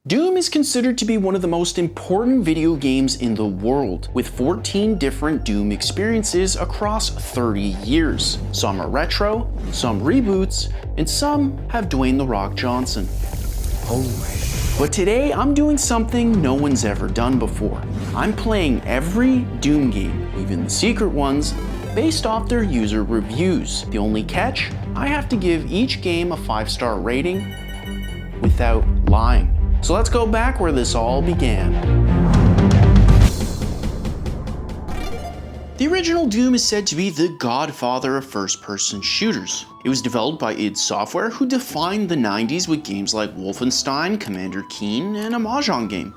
Doom is considered to be one of the most important video games in the world, with 14 different Doom experiences across 30 years. Some are retro, some reboots, and some have Dwayne "The Rock" Johnson. But today I'm doing something no one's ever done before. I'm playing every Doom game, even the secret ones, based off their user reviews. The only catch, I have to give each game a 5-star rating without lying. So let's go back where this all began. The original Doom is said to be the godfather of first-person shooters. It was developed by id Software, who defined the 90s with games like Wolfenstein, Commander Keen, and a Mahjong game.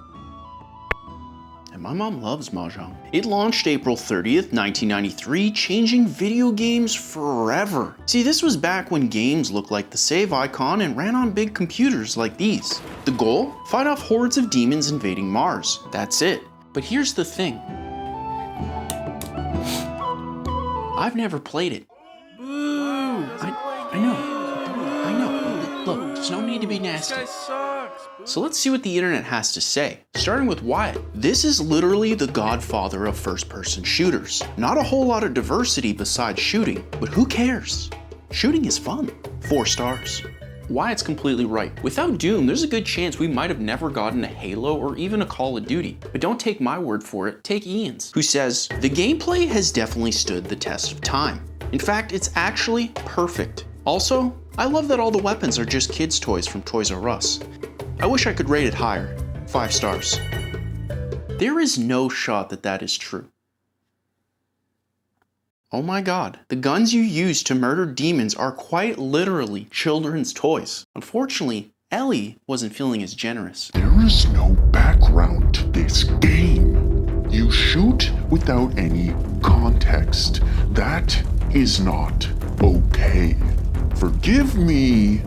And my mom loves Mahjong. It launched April 30th, 1993, changing video games forever. See, this was back when games looked like the save icon and ran on big computers like these. The goal? Fight off hordes of demons invading Mars. That's it. But here's the thing. I've never played it. Boo! I know. Look, there's no need to be nasty. This guy sucks. So let's see what the internet has to say. Starting with Wyatt. This is literally the godfather of first-person shooters. Not a whole lot of diversity besides shooting, but who cares? Shooting is fun. 4 stars. Wyatt's completely right. Without Doom, there's a good chance we might have never gotten a Halo or even a Call of Duty. But don't take my word for it, take Ian's, who says, the gameplay has definitely stood the test of time. In fact, it's actually perfect. Also, I love that all the weapons are just kids' toys from Toys R Us. I wish I could rate it higher. 5 stars. There is no shot that that is true. Oh my god, the guns you use to murder demons are quite literally children's toys. Unfortunately, Ellie wasn't feeling as generous. There is no background to this game. You shoot without any context. That is not okay. Forgive me,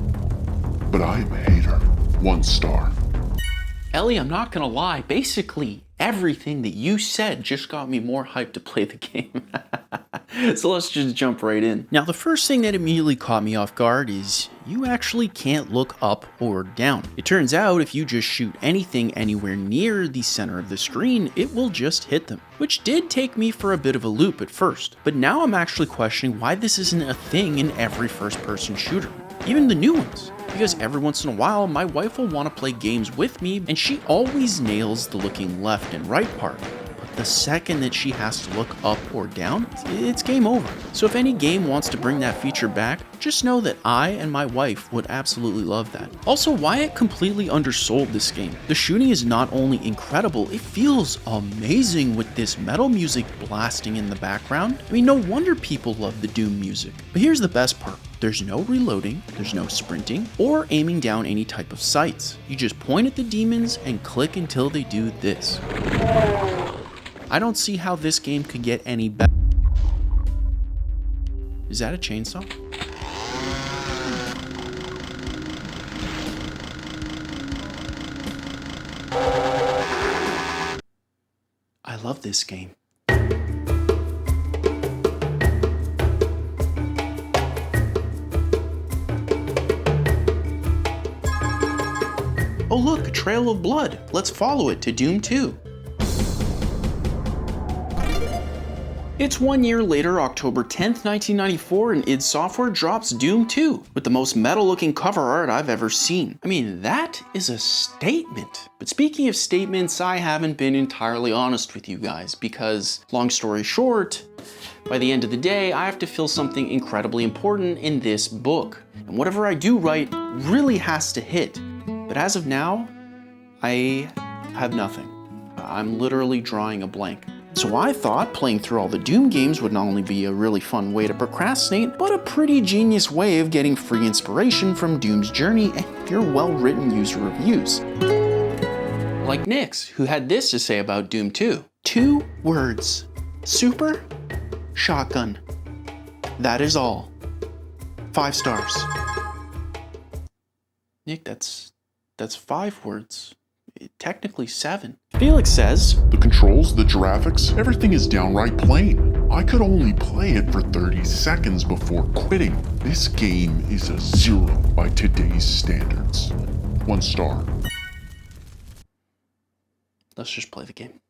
but I am a hater. 1 star. Ellie, I'm not gonna lie, basically everything that you said just got me more hyped to play the game. So let's just jump right in. Now, the first thing that immediately caught me off guard is you actually can't look up or down. It turns out if you just shoot anything anywhere near the center of the screen, it will just hit them, which did take me for a bit of a loop at first. But now I'm actually questioning why this isn't a thing in every first-person shooter, even the new ones. Because every once in a while, my wife will want to play games with me, and she always nails the looking left and right part. But the second that she has to look up or down, it's game over. So if any game wants to bring that feature back, just know that I and my wife would absolutely love that. Also, Wyatt completely undersold this game. The shooting is not only incredible, it feels amazing with this metal music blasting in the background. I mean, no wonder people love the Doom music. But here's the best part. There's no reloading, there's no sprinting, or aiming down any type of sights. You just point at the demons and click until they do this. I don't see how this game could get any better. Is that a chainsaw? I love this game. Oh look, a trail of blood. Let's follow it to Doom 2. It's 1 year later, October 10th, 1994, and id Software drops Doom 2 with the most metal-looking cover art I've ever seen. I mean, that is a statement. But speaking of statements, I haven't been entirely honest with you guys because, long story short, by the end of the day, I have to fill something incredibly important in this book. And whatever I do write really has to hit. But as of now, I have nothing. I'm literally drawing a blank. So I thought playing through all the Doom games would not only be a really fun way to procrastinate, but a pretty genius way of getting free inspiration from Doom's journey and your well-written user reviews. Like Nix, who had this to say about Doom 2. 2 words. Super shotgun. That is all. 5 stars. Nick, that's 5 words. Technically 7. Felix says, The controls, the graphics, everything is downright plain. I could only play it for 30 seconds before quitting. This game is a 0 by today's standards. 1 star. Let's just play the game.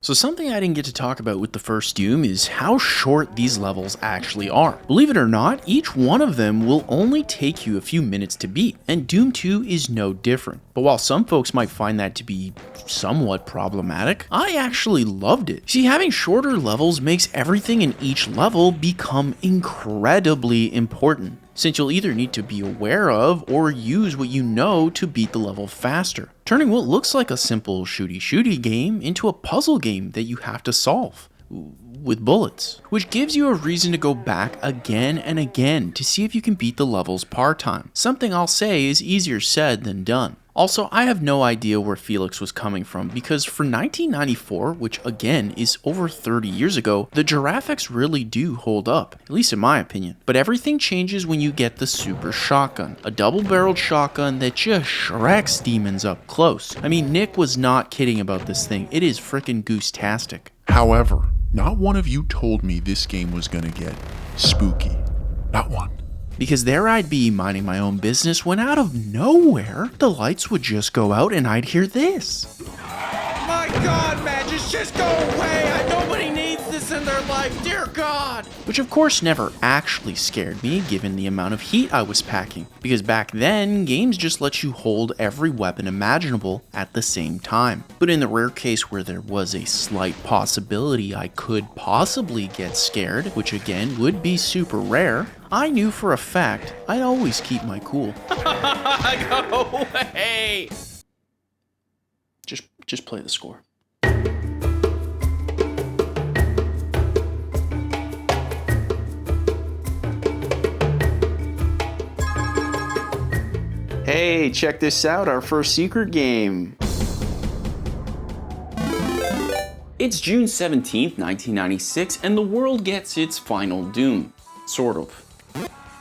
So something I didn't get to talk about with the first Doom is how short these levels actually are. Believe it or not, each one of them will only take you a few minutes to beat, and Doom 2 is no different. But while some folks might find that to be somewhat problematic, I actually loved it. See, having shorter levels makes everything in each level become incredibly important, since you'll either need to be aware of or use what you know to beat the level faster, turning what looks like a simple shooty game into a puzzle game that you have to solve with bullets, which gives you a reason to go back again and again to see if you can beat the levels par time. Something I'll say is easier said than done. Also, I have no idea where Felix was coming from, because for 1994, which again is over 30 years ago, the graphics really do hold up, at least in my opinion. But everything changes when you get the Super Shotgun, a double-barreled shotgun that just shreks demons up close. I mean, Nick was not kidding about this thing. It is frickin' goose-tastic. However, not one of you told me this game was gonna get spooky. Not one. Because there I'd be minding my own business when out of nowhere, the lights would just go out and I'd hear this. My God, man, just go away. Nobody needs this in their life, dear God. Which of course never actually scared me given the amount of heat I was packing. Because back then, games just let you hold every weapon imaginable at the same time. But in the rare case where there was a slight possibility I could possibly get scared, which again would be super rare, I knew for a fact I'd always keep my cool. Go away! Just play the score. Hey, check this out, our first secret game. It's June 17th, 1996, and the world gets its final Doom. Sort of.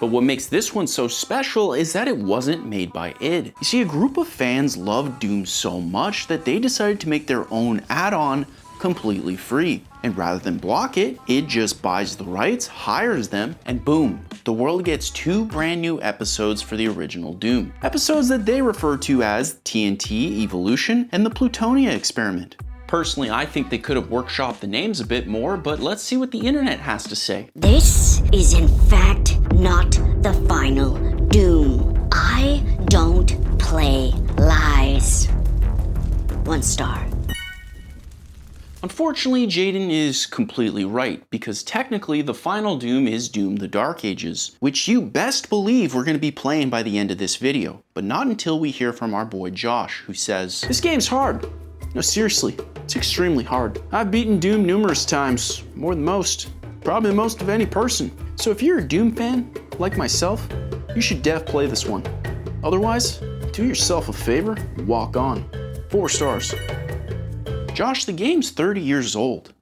But what makes this one so special is that it wasn't made by id. You see, a group of fans loved Doom so much that they decided to make their own add-on completely free. And rather than block it, id just buys the rights, hires them, and boom, the world gets 2 brand new episodes for the original Doom. Episodes that they refer to as TNT Evolution and the Plutonia Experiment. Personally, I think they could have workshopped the names a bit more, but let's see what the internet has to say. This is in fact not the final Doom. I don't play lies. 1 star. Unfortunately, Jaden is completely right, because technically the final Doom is Doom the Dark Ages, which you best believe we're going to be playing by the end of this video, but not until we hear from our boy Josh, who says, "This game's hard. No, seriously, it's extremely hard. I've beaten Doom numerous times, more than most, probably the most of any person. So if you're a Doom fan, like myself, you should play this one. Otherwise, do yourself a favor and walk on." 4 stars. Josh, the game's 30 years old.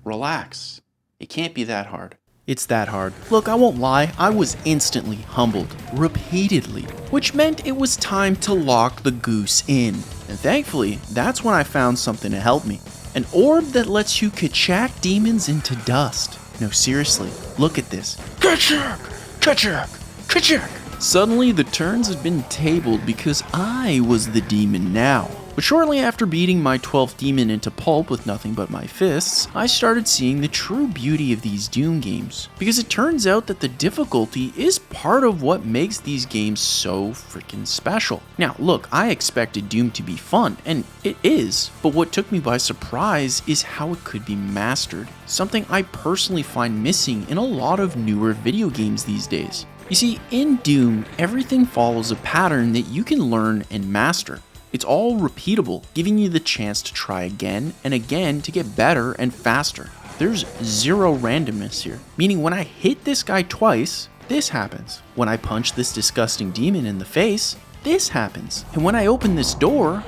Relax. It can't be that hard. It's that hard. Look, I won't lie, I was instantly humbled, repeatedly, which meant it was time to lock the Goose in. And thankfully, that's when I found something to help me. An orb that lets you kachak demons into dust. No, seriously, look at this. Kachak! Kachak! Kachak! Suddenly, the turns had been tabled because I was the demon now. But shortly after beating my 12th demon into pulp with nothing but my fists, I started seeing the true beauty of these Doom games. Because it turns out that the difficulty is part of what makes these games so freaking special. Now look, I expected Doom to be fun, and it is, but what took me by surprise is how it could be mastered. Something I personally find missing in a lot of newer video games these days. You see, in Doom, everything follows a pattern that you can learn and master. It's all repeatable, giving you the chance to try again and again to get better and faster. There's zero randomness here, meaning when I hit this guy twice, this happens. When I punch this disgusting demon in the face, this happens. And when I open this door,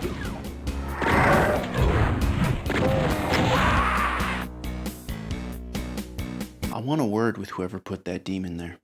I want a word with whoever put that demon there.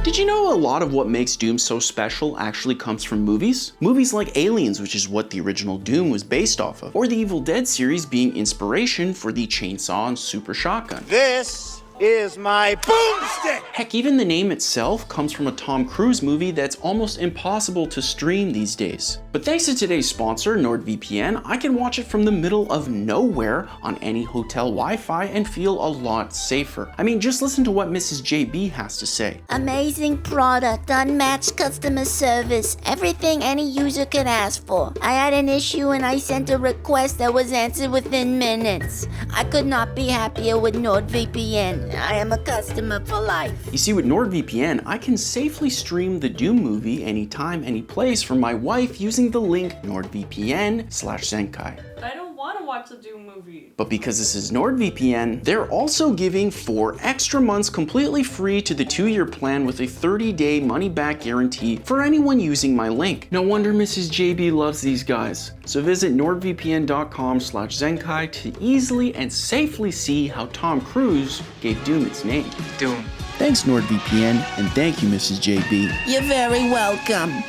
Did you know know a lot of what makes Doom so special actually comes from movies? Movies like Aliens, which is what the original Doom was based off of, or the Evil Dead series being inspiration for the chainsaw and super shotgun. This is my boomstick! Heck, even the name itself comes from a Tom Cruise movie that's almost impossible to stream these days. But thanks to today's sponsor, NordVPN, I can watch it from the middle of nowhere on any hotel Wi-Fi and feel a lot safer. I mean, just listen to what Mrs. JB has to say. Amazing product, unmatched customer service, everything any user could ask for. I had an issue and I sent a request that was answered within minutes. I could not be happier with NordVPN. I am a customer for life. You see, with NordVPN, I can safely stream the Doom movie anytime, any place from my wife using the link nordvpn/Zenkai. I don't want to watch the Doom movie. But because this is NordVPN, they're also giving 4 extra months completely free to the 2-year plan with a 30-day money-back guarantee for anyone using my link. No wonder Mrs. JB loves these guys. So visit nordvpn.com/Zenkai to easily and safely see how Tom Cruise gave Doom its name. Doom. Thanks NordVPN, and thank you Mrs. JB. You're very welcome.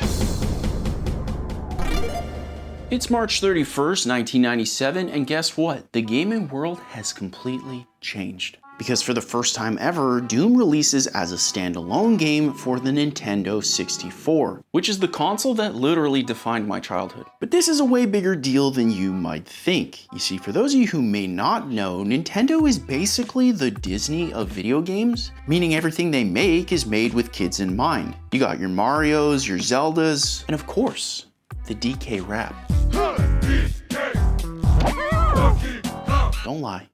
It's March 31st, 1997, and guess what? The gaming world has completely changed. Because for the first time ever, Doom releases as a standalone game for the Nintendo 64, which is the console that literally defined my childhood. But this is a way bigger deal than you might think. You see, for those of you who may not know, Nintendo is basically the Disney of video games, meaning everything they make is made with kids in mind. You got your Marios, your Zeldas, and of course, the DK rap. Don't lie,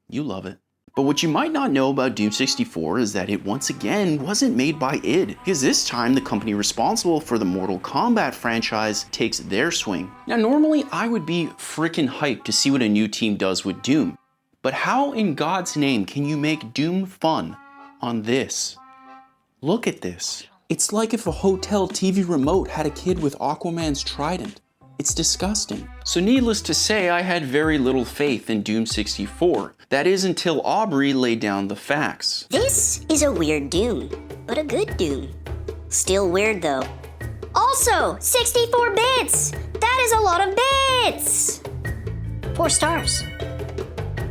you love it. But what you might not know about Doom 64 is that it once again wasn't made by id, because this time the company responsible for the Mortal Kombat franchise takes their swing. Now normally I would be frickin' hyped to see what a new team does with Doom, but how in God's name can you make Doom fun on this? Look at this. It's like if a hotel TV remote had a kid with Aquaman's trident. It's disgusting. So needless to say, I had very little faith in Doom 64. That is until Aubrey laid down the facts. This is a weird Doom, but a good Doom. Still weird though. Also, 64 bits! That is a lot of bits! 4 stars.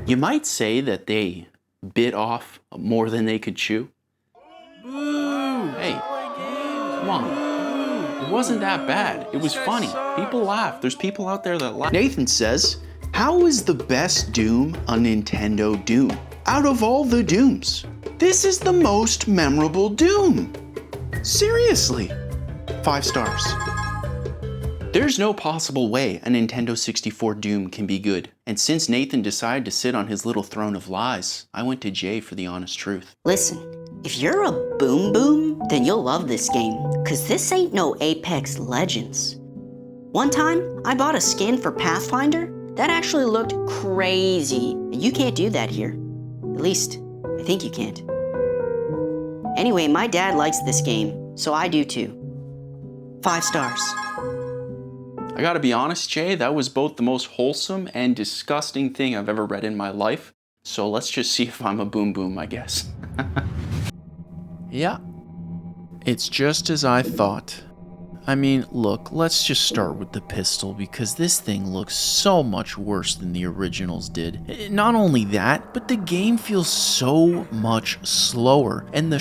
You might say that they bit off more than they could chew. Boo! Hey, come on. It wasn't that bad. It was funny. People laugh. There's people out there that laugh. Nathan says, how is the best Doom a Nintendo Doom? Out of all the Dooms, this is the most memorable Doom. Seriously. 5 stars. There's no possible way a Nintendo 64 Doom can be good. And since Nathan decided to sit on his little throne of lies, I went to Jay for the honest truth. Listen, if you're a boom boom, then you'll love this game, cause this ain't no Apex Legends. One time, I bought a skin for Pathfinder that actually looked crazy, and you can't do that here. At least, I think you can't. Anyway, my dad likes this game, so I do too. 5 stars. I gotta be honest, Jay, that was both the most wholesome and disgusting thing I've ever read in my life. So let's just see if I'm a boom boom, I guess. Yeah, it's just as I thought. I mean, look, let's just start with the pistol because this thing looks so much worse than the originals did. Not only that, but the game feels so much slower and the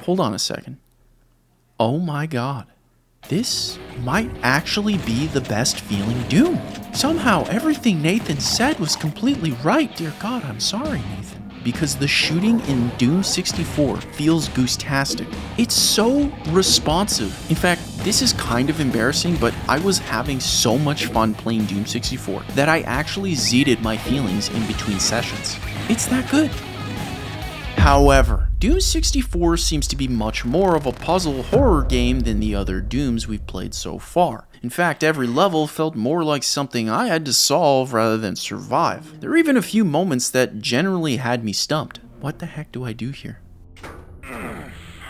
Hold on a second. Oh my god. This might actually be the best feeling Doom. Somehow everything Nathan said was completely right. Dear God, I'm sorry, Nathan. Because the shooting in Doom 64 feels Goose-tastic. It's so responsive. In fact, this is kind of embarrassing, but I was having so much fun playing Doom 64 that I actually zeted my feelings in between sessions. It's that good. However, Doom 64 seems to be much more of a puzzle horror game than the other Dooms we've played so far. In fact, every level felt more like something I had to solve rather than survive. There were even a few moments that generally had me stumped. What the heck do I do here?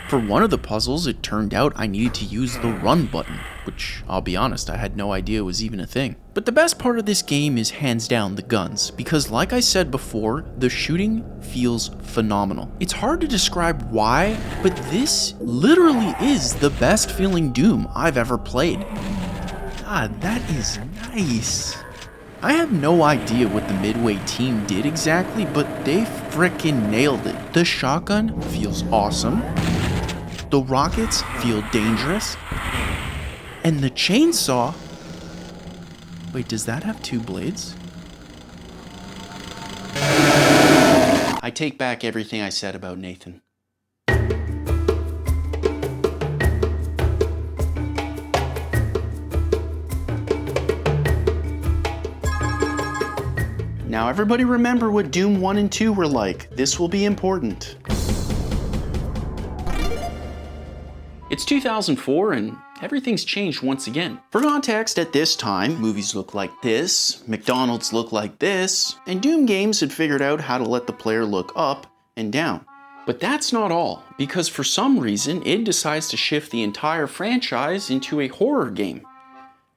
For one of the puzzles, it turned out I needed to use the run button, which I'll be honest, I had no idea was even a thing. But the best part of this game is hands down the guns, because like I said before, the shooting feels phenomenal. It's hard to describe why, but this literally is the best feeling Doom I've ever played. God, that is nice. I have no idea what the Midway team did exactly, but they frickin' nailed it. The shotgun feels awesome. The rockets feel dangerous. And the chainsaw... Wait, does that have two blades? I take back everything I said about Nathan. Now everybody remember what Doom 1 and 2 were like. This will be important. It's 2004 and everything's changed once again. For context, at this time, movies look like this, McDonald's look like this, and Doom games had figured out how to let the player look up and down. But that's not all, because for some reason, id decides to shift the entire franchise into a horror game,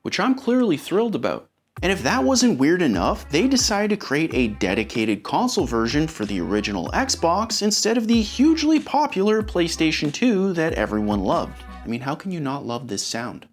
which I'm clearly thrilled about. And if that wasn't weird enough, they decided to create a dedicated console version for the original Xbox instead of the hugely popular PlayStation 2 that everyone loved. I mean, how can you not love this sound?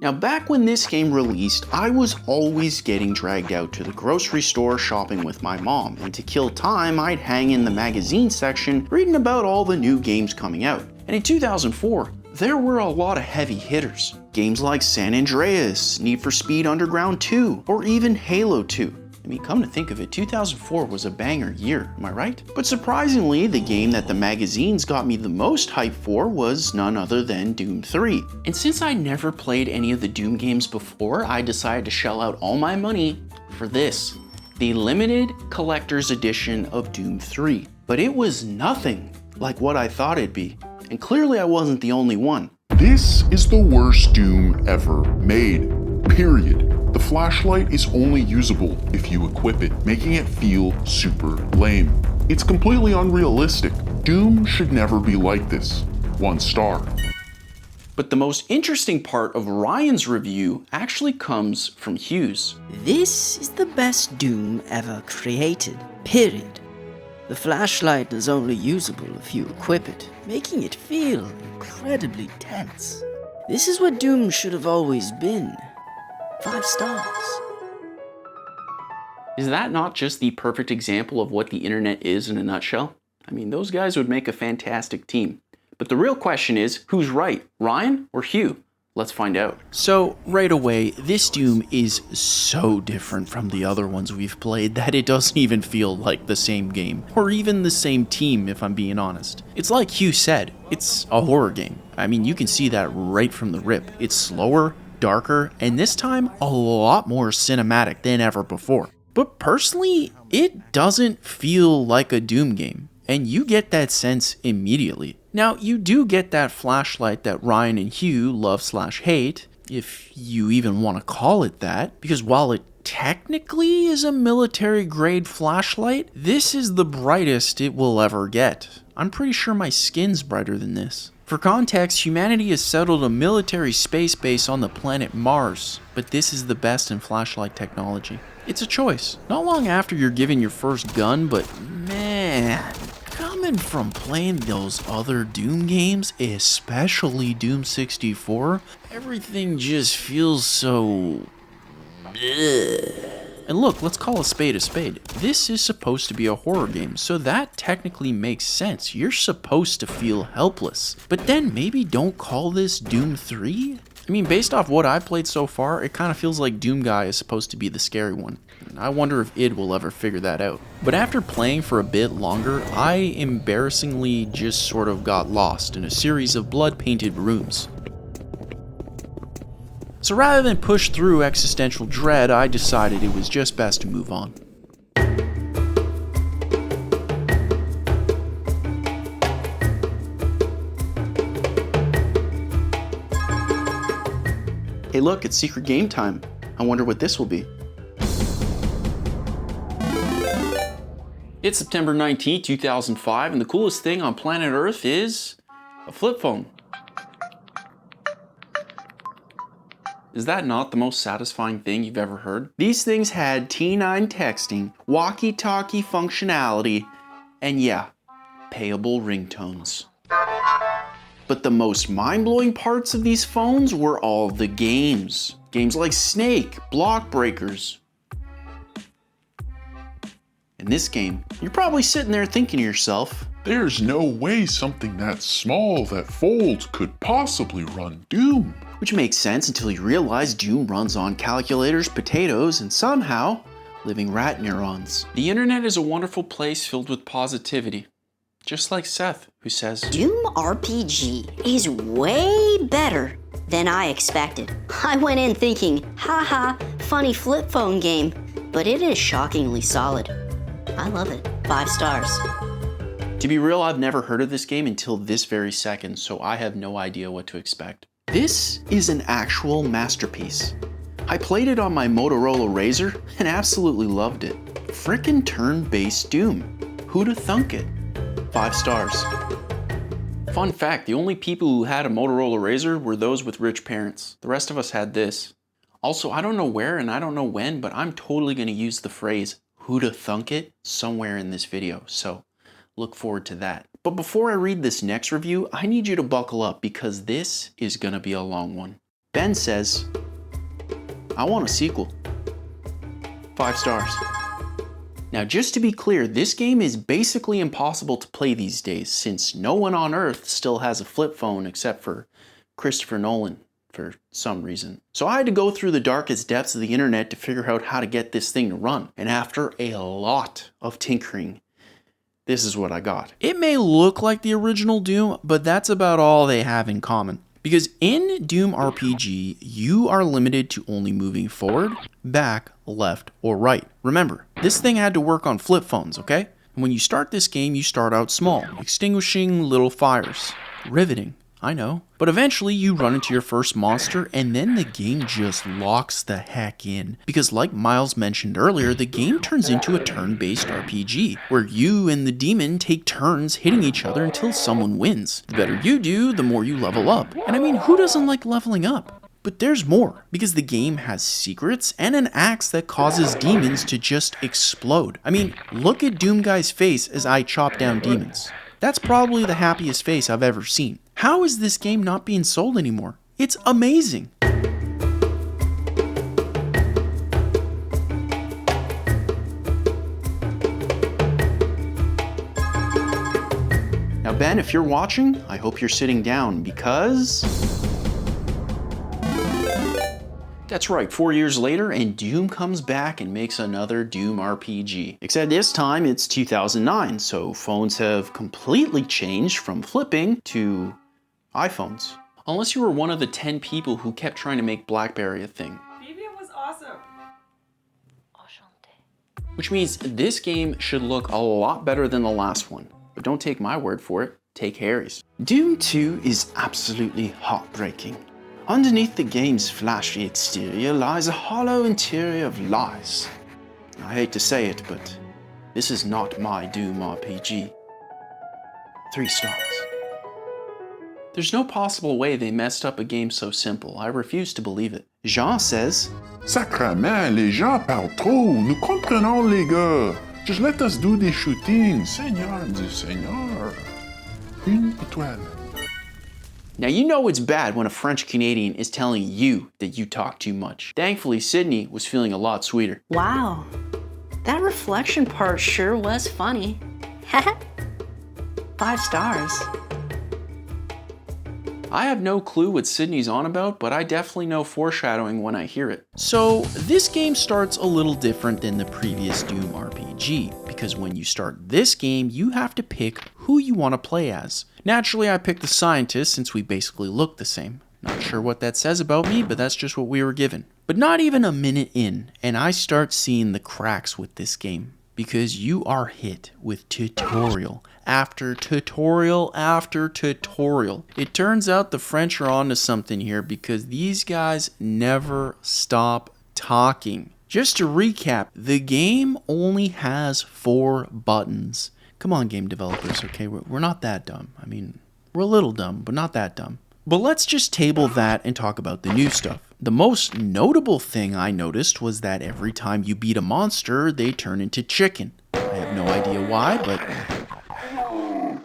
Now, back when this game released, I was always getting dragged out to the grocery store shopping with my mom, and to kill time, I'd hang in the magazine section reading about all the new games coming out. And in 2004, there were a lot of heavy hitters. Games like San Andreas, Need for Speed Underground 2, or even Halo 2. I mean, come to think of it, 2004 was a banger year, am I right? But surprisingly, the game that the magazines got me the most hype for was none other than Doom 3. And since I never played any of the Doom games before, I decided to shell out all my money for this, the limited collector's edition of Doom 3. But it was nothing like what I thought it'd be. And clearly I wasn't the only one. This is the worst Doom ever made, period. The flashlight is only usable if you equip it, making it feel super lame. It's completely unrealistic. Doom should never be like this. 1 star. But the most interesting part of Ryan's review actually comes from Hughes. This is the best Doom ever created, period. The flashlight is only usable if you equip it, making it feel incredibly tense. This is what Doom should have always been. 5 stars. Is that not just the perfect example of what the internet is in a nutshell? I mean, those guys would make a fantastic team. But the real question is, who's right, Ryan or Hugh? Let's find out. So, right away, this Doom is so different from the other ones we've played that it doesn't even feel like the same game, or even the same team if I'm being honest. It's like Hugh said, it's a horror game. I mean, you can see that right from the rip. It's slower, darker, and this time a lot more cinematic than ever before. But personally, it doesn't feel like a Doom game, and you get that sense immediately. Now, you do get that flashlight that Ryan and Hugh love/hate, if you even want to call it that, because while it technically is a military-grade flashlight, this is the brightest it will ever get. I'm pretty sure my skin's brighter than this. For context, humanity has settled a military space base on the planet Mars, but this is the best in flashlight technology. It's a choice. Not long after you're given your first gun, but man, coming from playing those other Doom games, especially Doom 64, everything just feels so... And look, let's call a spade a spade. This is supposed to be a horror game, so that technically makes sense. You're supposed to feel helpless. But then maybe don't call this Doom 3? I mean, based off what I've played so far, it kind of feels like Doom Guy is supposed to be the scary one. I wonder if id will ever figure that out. But after playing for a bit longer, I embarrassingly just sort of got lost in a series of blood-painted rooms. So rather than push through existential dread, I decided it was just best to move on. Hey look, it's secret game time. I wonder what this will be. It's September 19, 2005, and the coolest thing on planet Earth is a flip phone. Is that not the most satisfying thing you've ever heard? These things had T9 texting, walkie-talkie functionality, and yeah, payable ringtones. But the most mind-blowing parts of these phones were all the games. Games like Snake, Block Breakers. In this game, you're probably sitting there thinking to yourself, There's no way something that small that folds could possibly run Doom. which makes sense until you realize Doom runs on calculators, potatoes, and somehow, living rat neurons. The internet is a wonderful place filled with positivity. Just like Seth, who says, Doom RPG is way better than I expected. I went in thinking, haha, funny flip phone game, but it is shockingly solid. I love it. 5 stars. To be real, I've never heard of this game until this very second, so I have no idea what to expect. This is an actual masterpiece. I played it on my Motorola Razr and absolutely loved it. Frickin' turn-based Doom. Who'da thunk it? 5 stars. Fun fact, the only people who had a Motorola Razr were those with rich parents. The rest of us had this. Also, I don't know where and I don't know when, but I'm totally gonna use the phrase "who'da thunk it" somewhere in this video, so look forward to that. But before I read this next review, I need you to buckle up because this is gonna be a long one. Ben says, I want a sequel. 5 stars. Now, just to be clear, this game is basically impossible to play these days since no one on Earth still has a flip phone except for Christopher Nolan for some reason. So I had to go through the darkest depths of the internet to figure out how to get this thing to run. And after a lot of tinkering, this is what I got. It may look like the original Doom, but that's about all they have in common. Because in Doom RPG, you are limited to only moving forward, back, left, or right. Remember, this thing had to work on flip phones, okay? And when you start this game, you start out small, extinguishing little fires. Riveting, I know. But eventually you run into your first monster and then the game just locks the heck in. Because like Miles mentioned earlier, the game turns into a turn-based RPG, where you and the demon take turns hitting each other until someone wins. The better you do, the more you level up. And I mean, who doesn't like leveling up? But there's more, because the game has secrets and an axe that causes demons to just explode. I mean, look at Doom Guy's face as I chop down demons. That's probably the happiest face I've ever seen. How is this game not being sold anymore? It's amazing. Now Ben, if you're watching, I hope you're sitting down because... That's right, 4 years later, and Doom comes back and makes another Doom RPG. Except this time it's 2009, so phones have completely changed from flipping to iPhones. Unless you were one of the 10 people who kept trying to make BlackBerry a thing. BB was awesome. Which means this game should look a lot better than the last one. But don't take my word for it, take Harry's. Doom 2 is absolutely heartbreaking. Underneath the game's flashy exterior lies a hollow interior of lies. I hate to say it, but this is not my Doom RPG. 3 stars. There's no possible way they messed up a game so simple. I refuse to believe it. Jean says, Sacrement, les gens parlent trop. Nous comprenons, les gars. Just let us do des shootings. Seigneur du Seigneur. Une étoile. Now you know it's bad when a French Canadian is telling you that you talk too much. Thankfully, Sydney was feeling a lot sweeter. Wow, that reflection part sure was funny. 5 stars. I have no clue what Sydney's on about, but I definitely know foreshadowing when I hear it. So this game starts a little different than the previous Doom RPG, because when you start this game, you have to pick who you want to play as. Naturally, I picked the scientist since we basically look the same. Not sure what that says about me, but that's just what we were given. But not even a minute in, and I start seeing the cracks with this game. Because you are hit with tutorial after tutorial after tutorial. It turns out the French are onto something here because these guys never stop talking. Just to recap, the game only has 4 buttons. Come on, game developers, okay? We're not that dumb. I mean, we're a little dumb, but not that dumb. But let's just table that and talk about the new stuff. The most notable thing I noticed was that every time you beat a monster, they turn into chicken. I have no idea why, but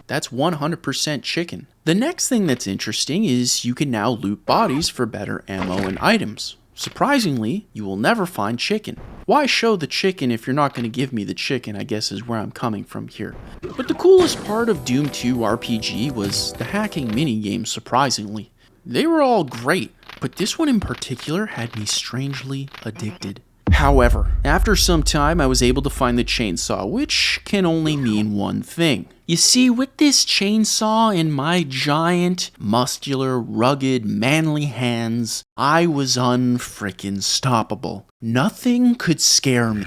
that's 100% chicken. The next thing that's interesting is you can now loot bodies for better ammo and items. Surprisingly, you will never find chicken. Why show the chicken if you're not going to give me the chicken, I guess is where I'm coming from here. But the coolest part of Doom 2 RPG was the hacking minigame, surprisingly. They were all great, but this one in particular had me strangely addicted. However, after some time I was able to find the chainsaw, which can only mean one thing. You see, with this chainsaw in my giant, muscular, rugged, manly hands, I was unfrickin' stoppable. Nothing could scare me.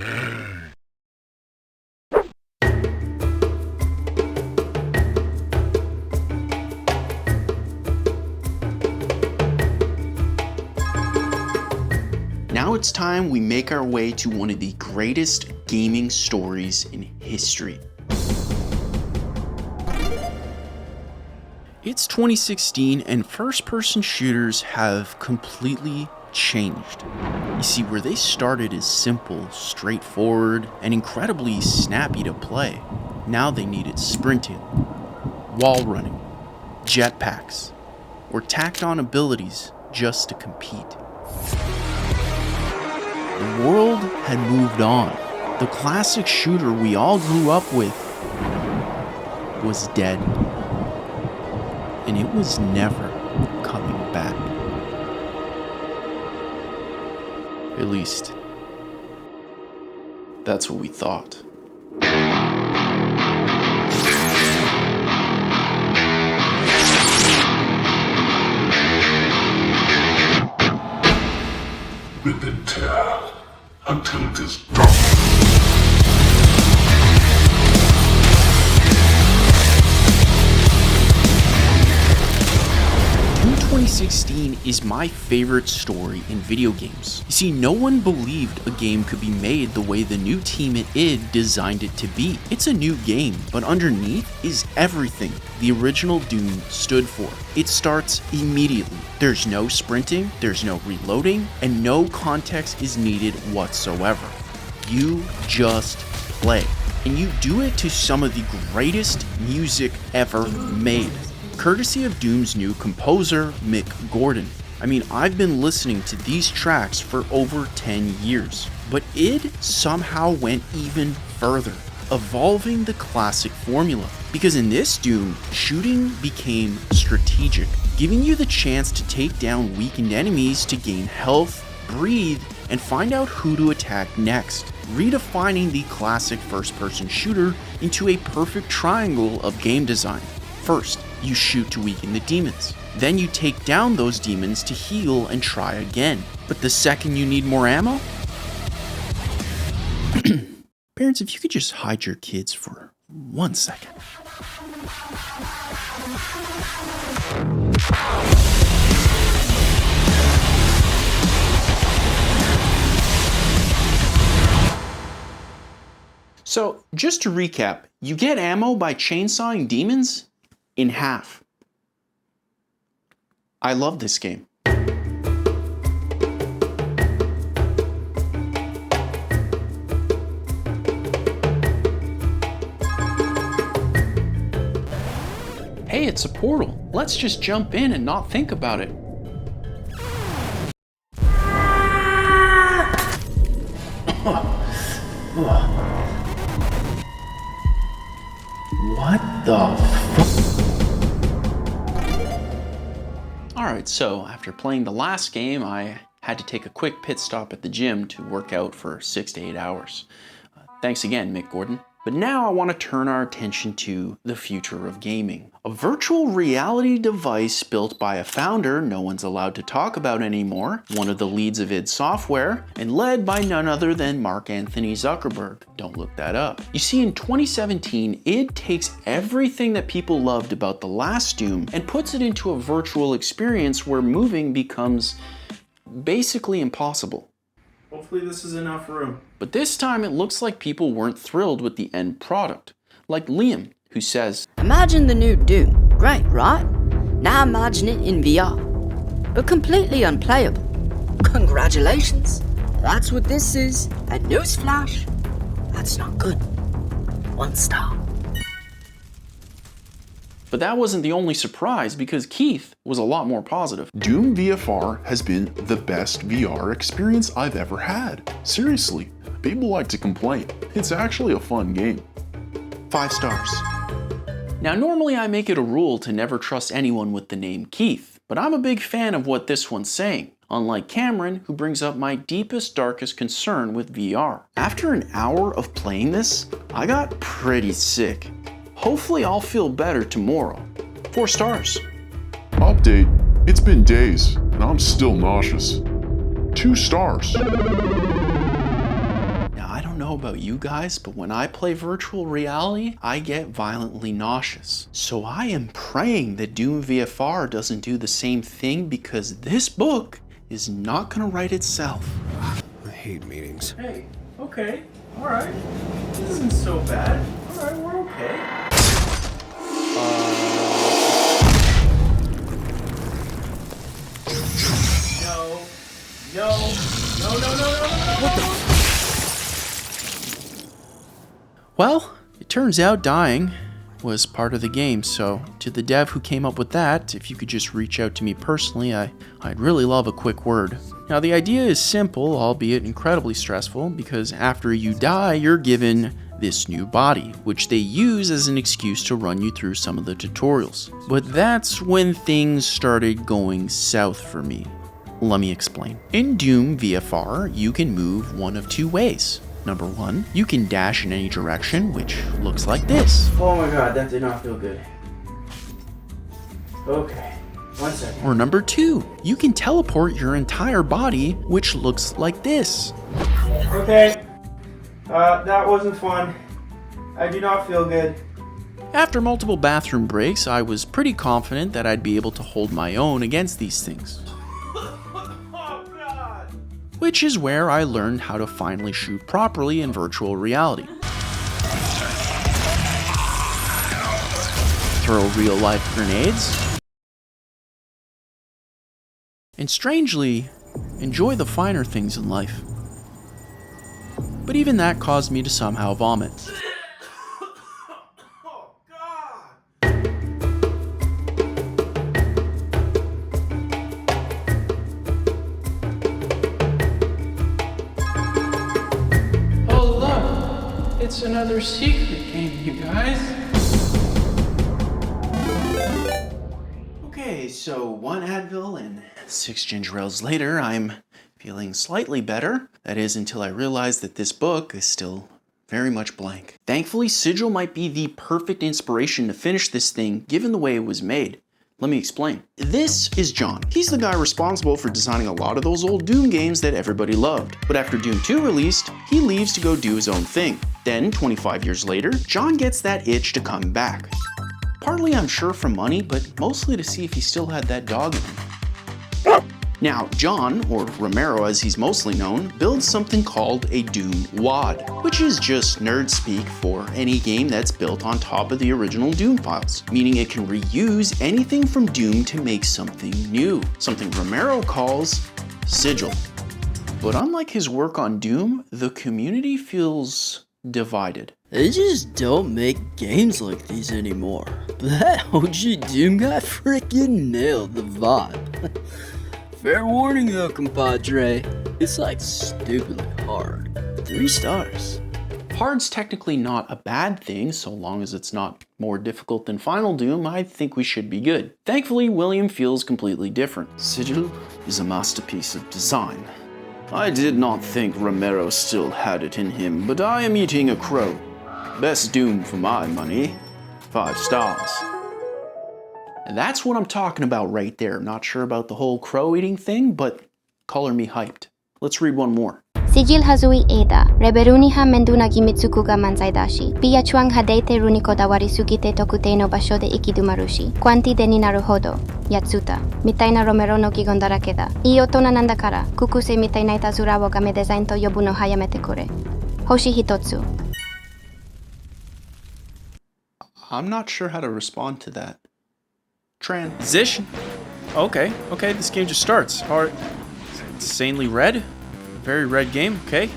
Now it's time we make our way to one of the greatest gaming stories in history. It's 2016 and first-person shooters have completely changed. You see, where they started is simple, straightforward, and incredibly snappy to play. Now they needed sprinting, wall running, jetpacks, or tacked on abilities just to compete. The world had moved on. The classic shooter we all grew up with was dead. And it was never coming back. At least, that's what we thought. Rip and tear until it is done. Doom 2016 is my favorite story in video games. You see, no one believed a game could be made the way the new team at id designed it to be. It's a new game, but underneath is everything the original Doom stood for. It starts immediately. There's no sprinting, there's no reloading, and no context is needed whatsoever. You just play. And you do it to some of the greatest music ever made, courtesy of Doom's new composer, Mick Gordon. I mean, I've been listening to these tracks for over 10 years, but id somehow went even further, evolving the classic formula. Because in this Doom, shooting became strategic, giving you the chance to take down weakened enemies to gain health, breathe, and find out who to attack next, redefining the classic first-person shooter into a perfect triangle of game design. First, you shoot to weaken the demons. Then you take down those demons to heal and try again. But the second you need more ammo? Parents, if you could just hide your kids for 1 second. So, just to recap, you get ammo by chainsawing demons in half. I love this game. Hey, it's a portal. Let's just jump in and not think about it. What the fuck? Alright, so after playing the last game, I had to take a quick pit stop at the gym to work out for 6 to 8 hours. Thanks again, Mick Gordon. But now I want to turn our attention to the future of gaming. A virtual reality device built by a founder no one's allowed to talk about anymore, one of the leads of id Software, and led by none other than Mark Anthony Zuckerberg. Don't look that up. You see, in 2017, id takes everything that people loved about the last Doom and puts it into a virtual experience where moving becomes basically impossible. Hopefully this is enough room. But this time it looks like people weren't thrilled with the end product. Like Liam, who says, Imagine the new Doom. Great, right? Now imagine it in VR. But completely unplayable. Congratulations. That's what this is. And newsflash, that's not good. 1 star. But that wasn't the only surprise, because Keith was a lot more positive. Doom VFR has been the best VR experience I've ever had. Seriously, people like to complain. It's actually a fun game. 5 stars. Now, normally I make it a rule to never trust anyone with the name Keith, but I'm a big fan of what this one's saying, unlike Cameron, who brings up my deepest, darkest concern with VR. After an hour of playing this, I got pretty sick. Hopefully I'll feel better tomorrow. 4 stars. Update. It's been days, and I'm still nauseous. 2 stars. Now, I don't know about you guys, but when I play virtual reality, I get violently nauseous. So I am praying that Doom VFR doesn't do the same thing, because this book is not gonna write itself. I hate meetings. Hey, okay, alright. This isn't so bad. Alright, we're okay. No. What the? Well, it turns out dying was part of the game, so to the dev who came up with that, if you could just reach out to me personally, I'd really love a quick word. Now, the idea is simple, albeit incredibly stressful, because after you die, you're given this new body, which they use as an excuse to run you through some of the tutorials. But that's when things started going south for me. Let me explain. In Doom VFR, you can move one of 2 ways. Number 1, you can dash in any direction, which looks like this. Oh my god, that did not feel good. Okay, 1 second. Or number 2, you can teleport your entire body, which looks like this. Okay, that wasn't fun. I do not feel good. After multiple bathroom breaks, I was pretty confident that I'd be able to hold my own against these things. Which is where I learned how to finally shoot properly in virtual reality. Throw real-life grenades. And strangely, enjoy the finer things in life. But even that caused me to somehow vomit. It's another secret game, you guys. Okay, so 1 Advil and 6 ginger ales later, I'm feeling slightly better. That is, until I realized that this book is still very much blank. Thankfully, Sigil might be the perfect inspiration to finish this thing, given the way it was made. Let me explain. This is John. He's the guy responsible for designing a lot of those old Doom games that everybody loved. But after Doom 2 released, he leaves to go do his own thing. Then, 25 years later, John gets that itch to come back. Partly, I'm sure, for money, but mostly to see if he still had that dog in him. Now, John, or Romero as he's mostly known, builds something called a Doom WAD, which is just nerd speak for any game that's built on top of the original Doom files, meaning it can reuse anything from Doom to make something new, something Romero calls Sigil. But unlike his work on Doom, the community feels divided. They just don't make games like these anymore. But that OG Doom guy freaking nailed the vibe. Fair warning though, compadre. It's like stupidly hard. 3 stars. Hard's technically not a bad thing, so long as it's not more difficult than Final Doom, I think we should be good. Thankfully, William feels completely different. Sigil is a masterpiece of design. I did not think Romero still had it in him, but I am eating a crow. Best Doom for my money. 5 stars. And that's what I'm talking about right there. Not sure about the whole crow eating thing, but color me hyped. Let's read one more. Sigil hazui eda, reberuni ha menduna gimitsuku ga manzai dashi. Piyachuan hadeite runiko dawari sugite tokute no basho de ikidumarushi. Quanti de ni naruhodo. Yatsuta. Mitaina Romero no gigon darake da. Ii otona nanda kara, kukuse mitaina itazura wo game design to yobu no hayamete kure. Hoshi hitotsu. I'm not sure how to respond to that. Transition. Okay, this game just starts. Hard. insanely red. Very red game. Okay.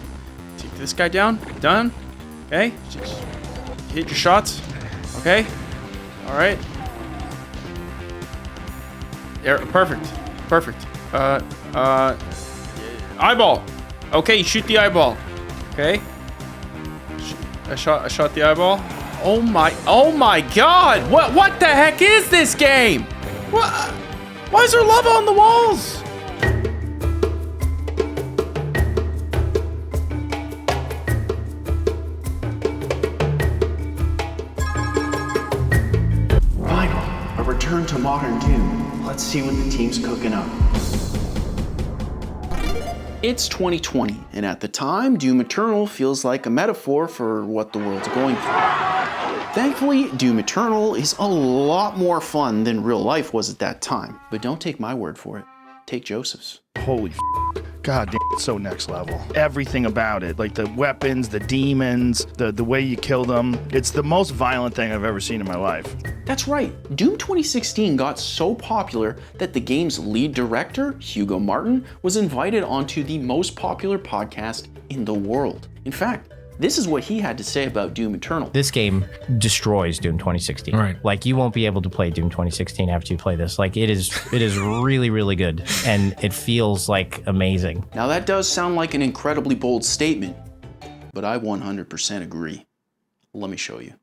Take this guy down. Done. Okay. Just hit your shots. Okay. All right. There. Perfect. Perfect. Eyeball. Okay. Shoot the eyeball. Okay. I shot the eyeball. Oh my God! What the heck is this game? What? Why is there lava on the walls? Finally, a return to modern Doom. Let's see what the team's cooking up. It's 2020, and at the time, Doom Eternal feels like a metaphor for what the world's going through. Thankfully, Doom Eternal is a lot more fun than real life was at that time. But don't take my word for it. Take Joseph's. Holy God damn, it's so next level. Everything about it, like the weapons, the demons, the way you kill them. It's the most violent thing I've ever seen in my life. That's right. Doom 2016 got so popular that the game's lead director, Hugo Martin, was invited onto the most popular podcast in the world. In fact, this is what he had to say about Doom Eternal. This game destroys Doom 2016. Right. Like, you won't be able to play Doom 2016 after you play this. Like, it is really, really good. And it feels like amazing. Now that does sound like an incredibly bold statement, but I 100% agree. Let me show you.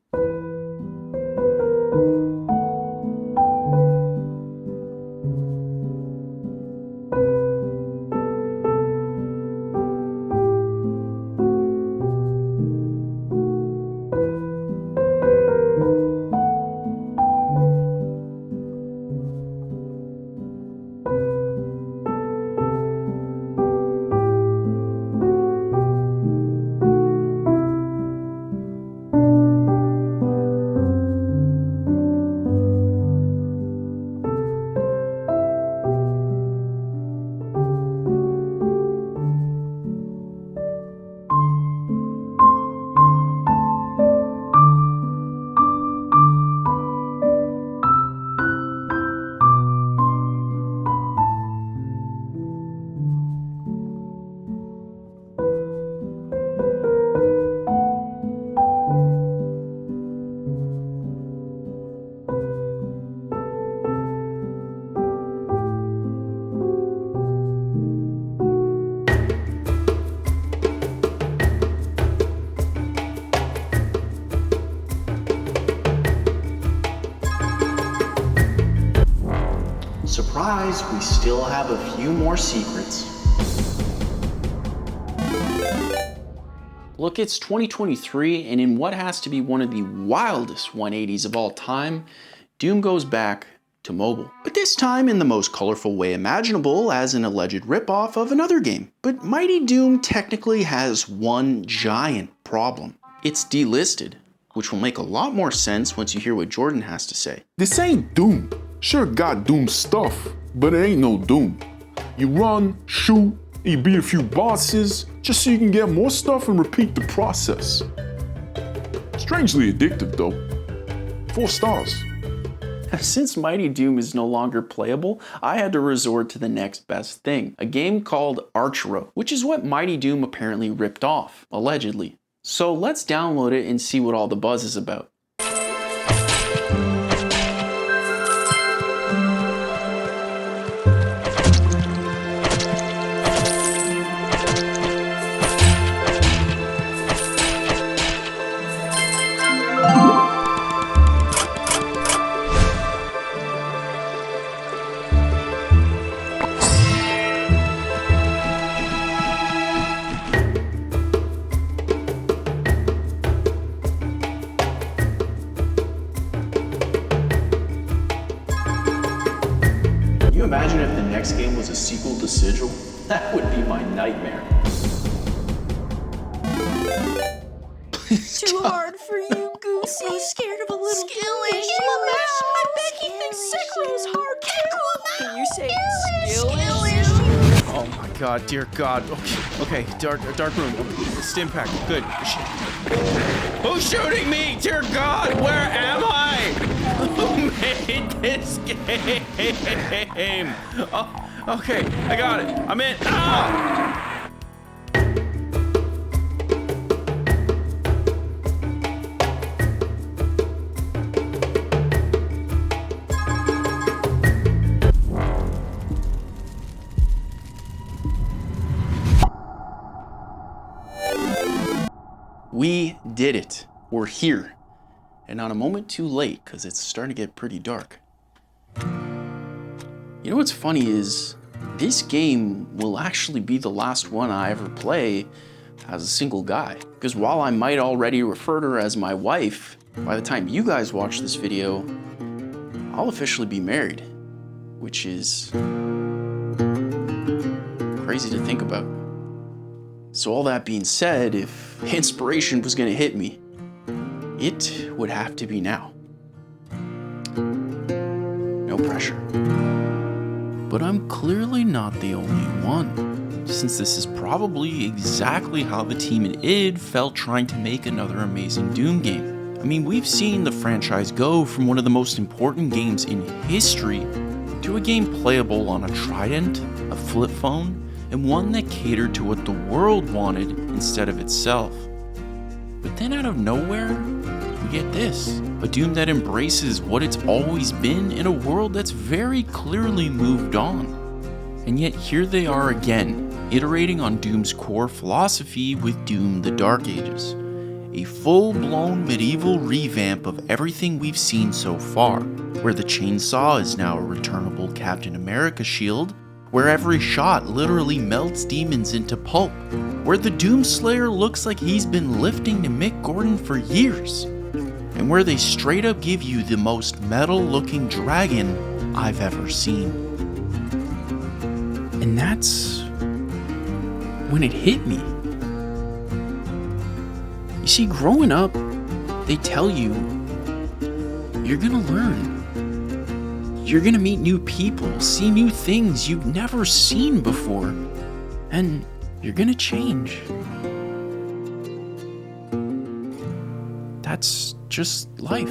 Surprise, we still have a few more secrets. Look, it's 2023, and in what has to be one of the wildest 180s of all time, Doom goes back to mobile. But this time in the most colorful way imaginable as an alleged ripoff of another game. But Mighty Doom technically has one giant problem. It's delisted, which will make a lot more sense once you hear what Jordan has to say. This ain't Doom. Sure got Doom stuff, but it ain't no Doom. You run, shoot, you beat a few bosses, just so you can get more stuff and repeat the process. Strangely addictive though. 4 stars. Since Mighty Doom is no longer playable, I had to resort to the next best thing, a game called Archero, which is what Mighty Doom apparently ripped off, allegedly. So let's download it and see what all the buzz is about. Imagine if the next game was a sequel to Sigil? That would be my nightmare. Too hard for you, Goose. So scared of a little skillish. I bet he thinks Sigil is hard too. Can you say skillish? Oh my God, dear God. Okay, dark room. Stim pack. Good. Who's shooting me? Dear God, where am I? Oh man. played this game. Oh, okay, I got it. I'm in. Ah! We did it. We're here. And not a moment too late, because it's starting to get pretty dark. You know what's funny is, this game will actually be the last one I ever play as a single guy. Because while I might already refer to her as my wife, by the time you guys watch this video, I'll officially be married. Which is crazy to think about. So all that being said, if inspiration was gonna hit me, it would have to be now. No pressure. But I'm clearly not the only one, since this is probably exactly how the team at id felt trying to make another amazing Doom game. I mean, we've seen the franchise go from one of the most important games in history to a game playable on a Trident, a flip phone, and one that catered to what the world wanted instead of itself. But then out of nowhere, we get this. A Doom that embraces what it's always been in a world that's very clearly moved on. And yet here they are again, iterating on Doom's core philosophy with Doom: The Dark Ages. A full-blown medieval revamp of everything we've seen so far, where the chainsaw is now a returnable Captain America shield, where every shot literally melts demons into pulp, where the Doomslayer looks like he's been lifting to Mick Gordon for years, and where they straight up give you the most metal-looking dragon I've ever seen. And that's when it hit me. You see, growing up, they tell you, you're gonna learn. You're gonna meet new people, see new things you've never seen before, and you're gonna change. That's just life.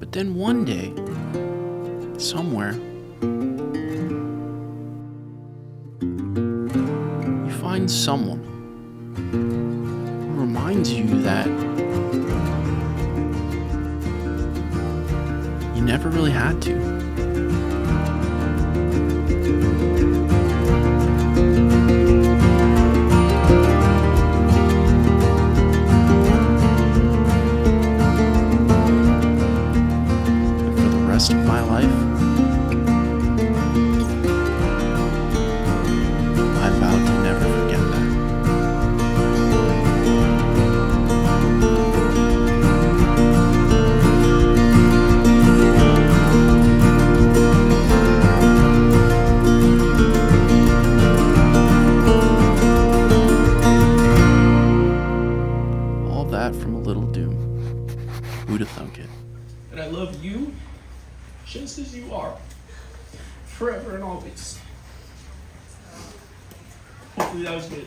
But then one day, somewhere, you find someone who reminds you that you never really had to. And for the rest of my life, I vowed to never forget that. From a little Doom. Who'd have thunk it? And I love you just as you are. Forever and always. Hopefully that was good.